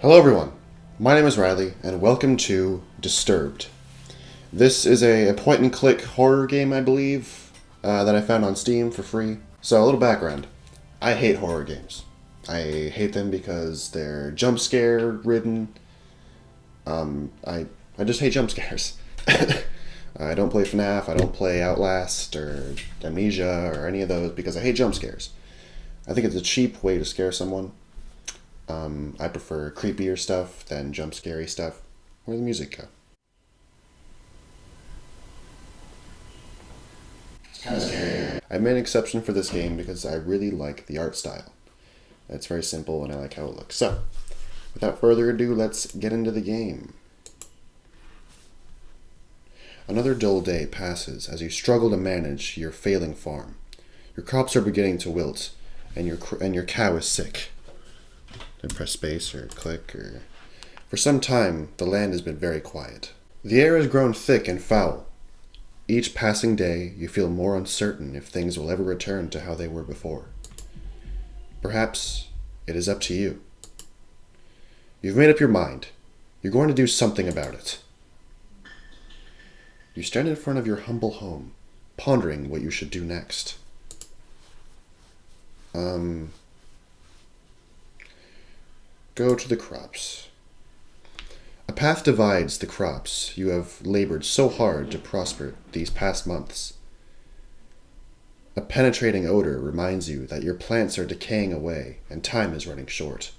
Hello everyone, my name is Riley, and welcome to Disturbed. This is a point-and-click horror game, I believe, that I found on Steam for free. So, a little background. I hate horror games. I hate them because they're jump-scare-ridden. I just hate jump scares. I don't play FNAF, I don't play Outlast, or Amnesia, or any of those because I hate jump scares. I think it's a cheap way to scare someone. I prefer creepier stuff than jump scary stuff. Where'd the music go? It's kind of scary. I made an exception for this game because I really like the art style. It's very simple and I like how it looks. So, without further ado, let's get into the game. Another dull day passes as you struggle to manage your failing farm. Your crops are beginning to wilt, and your cow is sick. Then press space or click or... For some time, the land has been very quiet. The air has grown thick and foul. Each passing day, you feel more uncertain if things will ever return to how they were before. Perhaps it is up to you. You've made up your mind. You're going to do something about it. You stand in front of your humble home, pondering what you should do next. Go to the crops. A path divides the crops you have labored so hard to prosper these past months. A penetrating odor reminds you that your plants are decaying away and time is running short.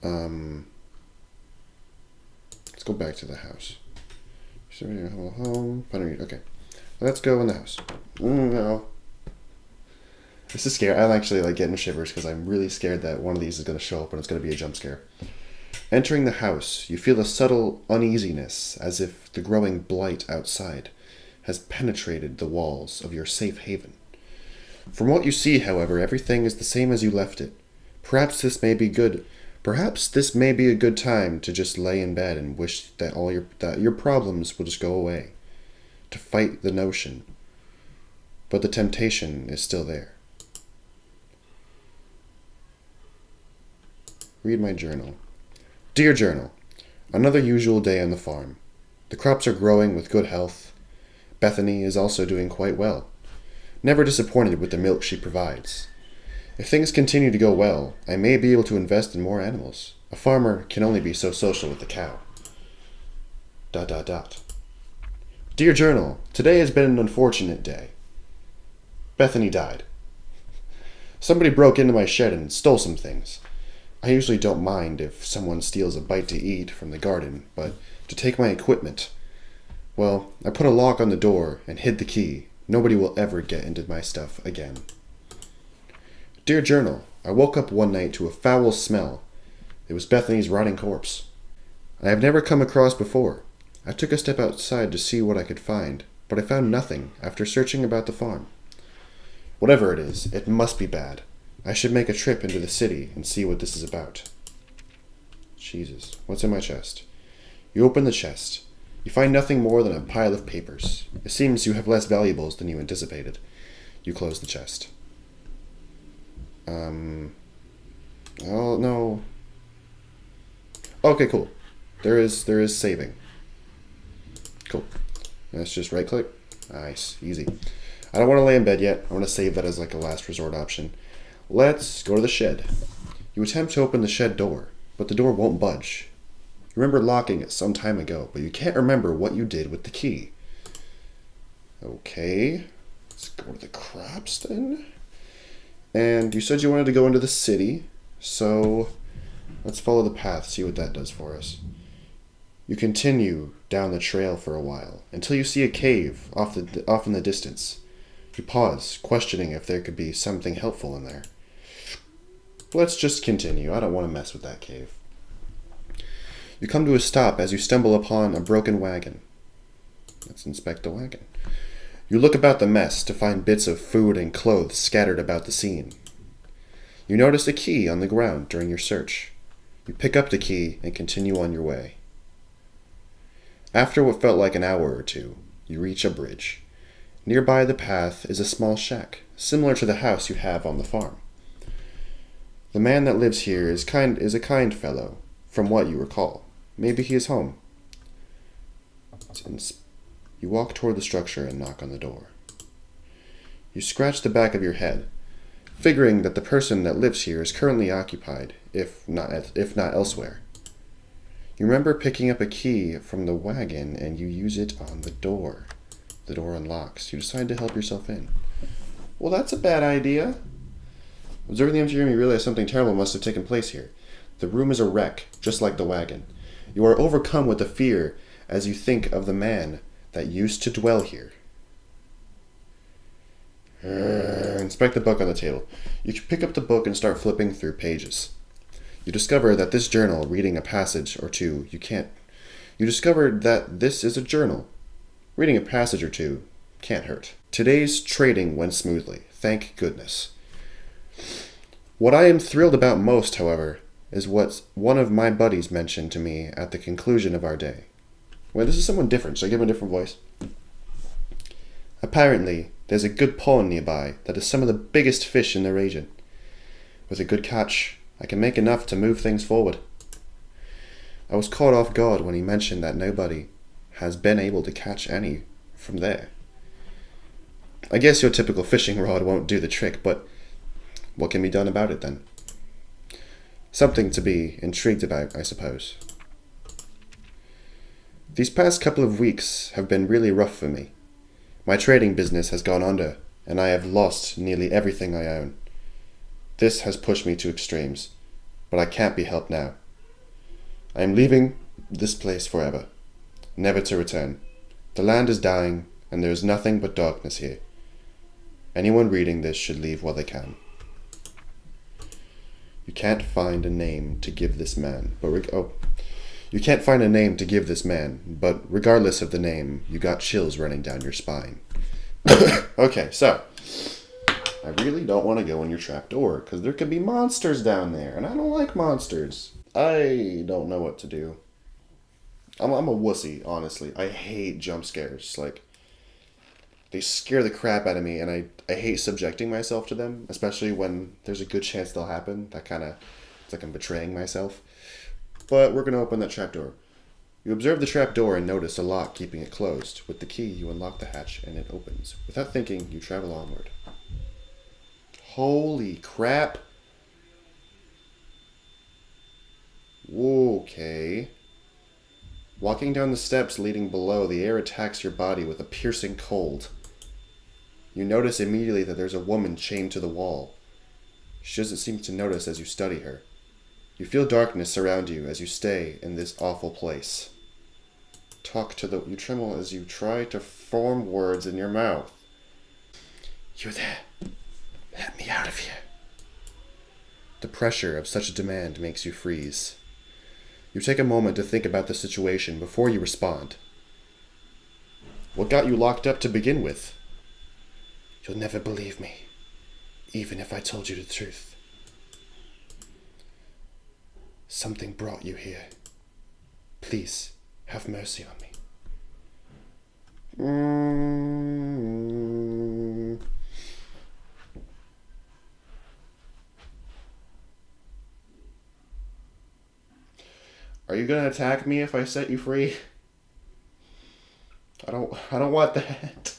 Let's go back to the house. Okay. Let's go in the house. No. This is scary. I'm actually getting shivers because I'm really scared that one of these is going to show up and it's going to be a jump scare. Entering the house, you feel a subtle uneasiness as if the growing blight outside has penetrated the walls of your safe haven. From what you see, however, everything is the same as you left it. Perhaps this may be a good time to just lay in bed and wish that that your problems will just go away. To fight the notion. But the temptation is still there. Read my journal. Dear Journal, another usual day on the farm. The crops are growing with good health. Bethany is also doing quite well. Never disappointed with the milk she provides. If things continue to go well, I may be able to invest in more animals. A farmer can only be so social with the cow. ... Dear Journal, today has been an unfortunate day. Bethany died. Somebody broke into my shed and stole some things. I usually don't mind if someone steals a bite to eat from the garden, but to take my equipment... Well, I put a lock on the door and hid the key. Nobody will ever get into my stuff again. Dear Journal, I woke up one night to a foul smell. It was Bethany's rotting corpse. I have never come across before. I took a step outside to see what I could find, but I found nothing after searching about the farm. Whatever it is, it must be bad. I should make a trip into the city and see what this is about. Jesus, what's in my chest? You open the chest. You find nothing more than a pile of papers. It seems you have less valuables than you anticipated. You close the chest. Oh, no. Okay, cool. There is saving. Cool. Let's just right click. Nice, easy. I don't want to lay in bed yet. I want to save that as a last resort option. Let's go to the shed. You attempt to open the shed door, but the door won't budge. You remember locking it some time ago, but you can't remember what you did with the key. Okay, let's go to the crops then. And you said you wanted to go into the city, so let's follow the path, see what that does for us. You continue down the trail for a while, until you see a cave off in the distance. You pause, questioning if there could be something helpful in there. Let's just continue. I don't want to mess with that cave. You come to a stop as you stumble upon a broken wagon. Let's inspect the wagon. You look about the mess to find bits of food and clothes scattered about the scene. You notice a key on the ground during your search. You pick up the key and continue on your way. After what felt like an hour or two, you reach a bridge. Nearby the path is a small shack, similar to the house you have on the farm. The man that lives here is a kind fellow, from what you recall. Maybe he is home. You walk toward the structure and knock on the door. You scratch the back of your head, figuring that the person that lives here is currently occupied, if not elsewhere. You remember picking up a key from the wagon and you use it on the door. The door unlocks. You decide to help yourself in. Well, that's a bad idea. Observing the empty room, you realize something terrible must have taken place here. The room is a wreck, just like the wagon. You are overcome with the fear as you think of the man that used to dwell here. Inspect the book on the table. You pick up the book and start flipping through pages. You discover that this journal, reading a passage or two, You discover that this is a journal. Reading a passage or two can't hurt. Today's trading went smoothly, thank goodness. What I am thrilled about most, however, is what one of my buddies mentioned to me at the conclusion of our day. Wait, this is someone different. Should I give him a different voice? Apparently, there's a good pond nearby that has some of the biggest fish in the region. With a good catch, I can make enough to move things forward. I was caught off guard when he mentioned that nobody has been able to catch any from there. I guess your typical fishing rod won't do the trick, but what can be done about it then? Something to be intrigued about, I suppose. These past couple of weeks have been really rough for me. My trading business has gone under, and I have lost nearly everything I own. This has pushed me to extremes, but I can't be helped now. I am leaving this place forever, never to return. The land is dying, and there is nothing but darkness here. Anyone reading this should leave while they can. You can't find a name to give this man, You can't find a name to give this man, but regardless of the name, you got chills running down your spine. Okay, so I really don't want to go in your trap door, because there could be monsters down there, and I don't like monsters. I don't know what to do. I'm a wussy, honestly. I hate jump scares. Like, they scare the crap out of me, and I hate subjecting myself to them, especially when there's a good chance they'll happen. It's like I'm betraying myself. But we're going to open that trapdoor. You observe the trapdoor and notice a lock keeping it closed. With the key, you unlock the hatch and it opens. Without thinking, you travel onward. Holy crap. Okay. Walking down the steps leading below, the air attacks your body with a piercing cold. You notice immediately that there's a woman chained to the wall. She doesn't seem to notice as you study her. You feel darkness surround you as you stay in this awful place. You tremble as you try to form words in your mouth. You're there. Let me out of here. The pressure of such a demand makes you freeze. You take a moment to think about the situation before you respond. What got you locked up to begin with? You'll never believe me, even if I told you the truth. Something brought you here. Please, have mercy on me. Are you gonna attack me if I set you free? I don't want that.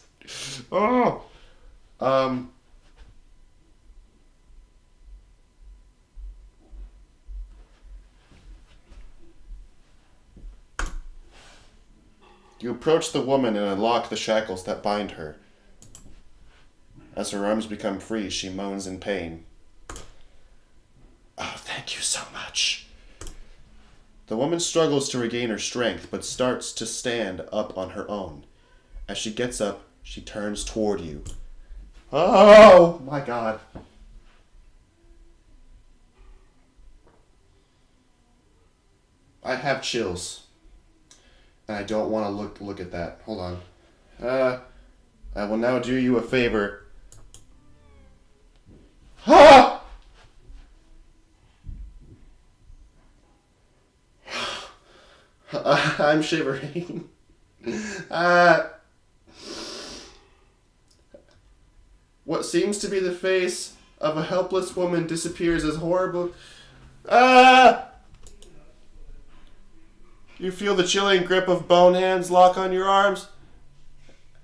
Oh! You approach the woman and unlock the shackles that bind her. As her arms become free, she moans in pain. Oh, thank you so much. The woman struggles to regain her strength, but starts to stand up on her own. As she gets up, she turns toward you. Oh, my God. I have chills. And I don't want to look at that. Hold on. I will now do you a favor. Ah! I'm shivering. What seems to be the face of a helpless woman disappears as horrible. Ah! You feel the chilling grip of bone hands lock on your arms.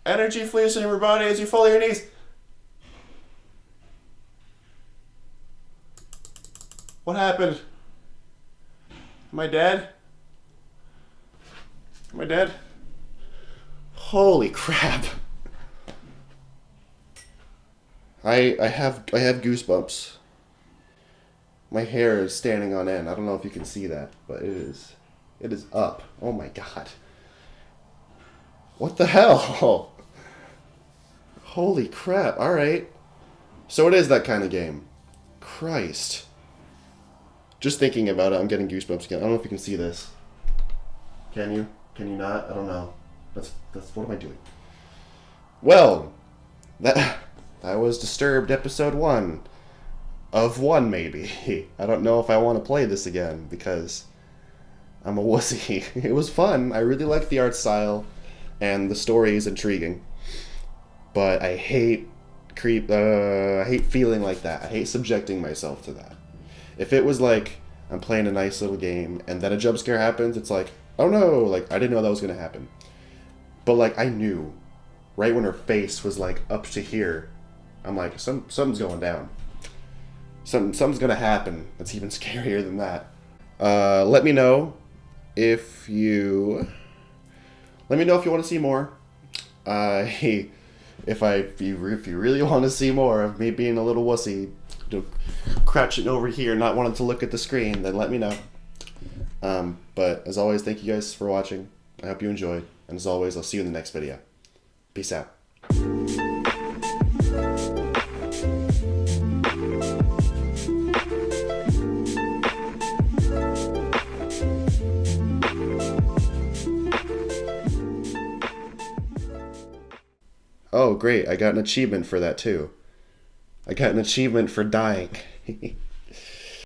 Energy flees from your body as you fall to your knees. What happened? Am I dead? Am I dead? Holy crap. I have goosebumps. My hair is standing on end. I don't know if you can see that, but it is up. Oh my god. What the hell? Holy crap. Alright. So it is that kind of game. Christ. Just thinking about it, I'm getting goosebumps again. I don't know if you can see this. Can you? Can you not? I don't know. That's what am I doing? Well, that was Disturbed episode 1. Of 1, maybe. I don't know if I want to play this again, because I'm a wussy. It was fun. I really liked the art style, and the story is intriguing. But I hate I hate feeling like that. I hate subjecting myself to that. If it was like, I'm playing a nice little game, and then a jump scare happens, it's like, oh no, like, I didn't know that was going to happen. But, like, I knew, right when her face was, like, up to here, I'm like, something's going down. Something's going to happen that's even scarier than that. Let me know if you want to see more. If you really want to see more of me being a little wussy, crouching over here, not wanting to look at the screen, then let me know. But as always, thank you guys for watching. I hope you enjoyed. And as always, I'll see you in the next video. Peace out. Oh, great. I got an achievement for that, too. I got an achievement for dying.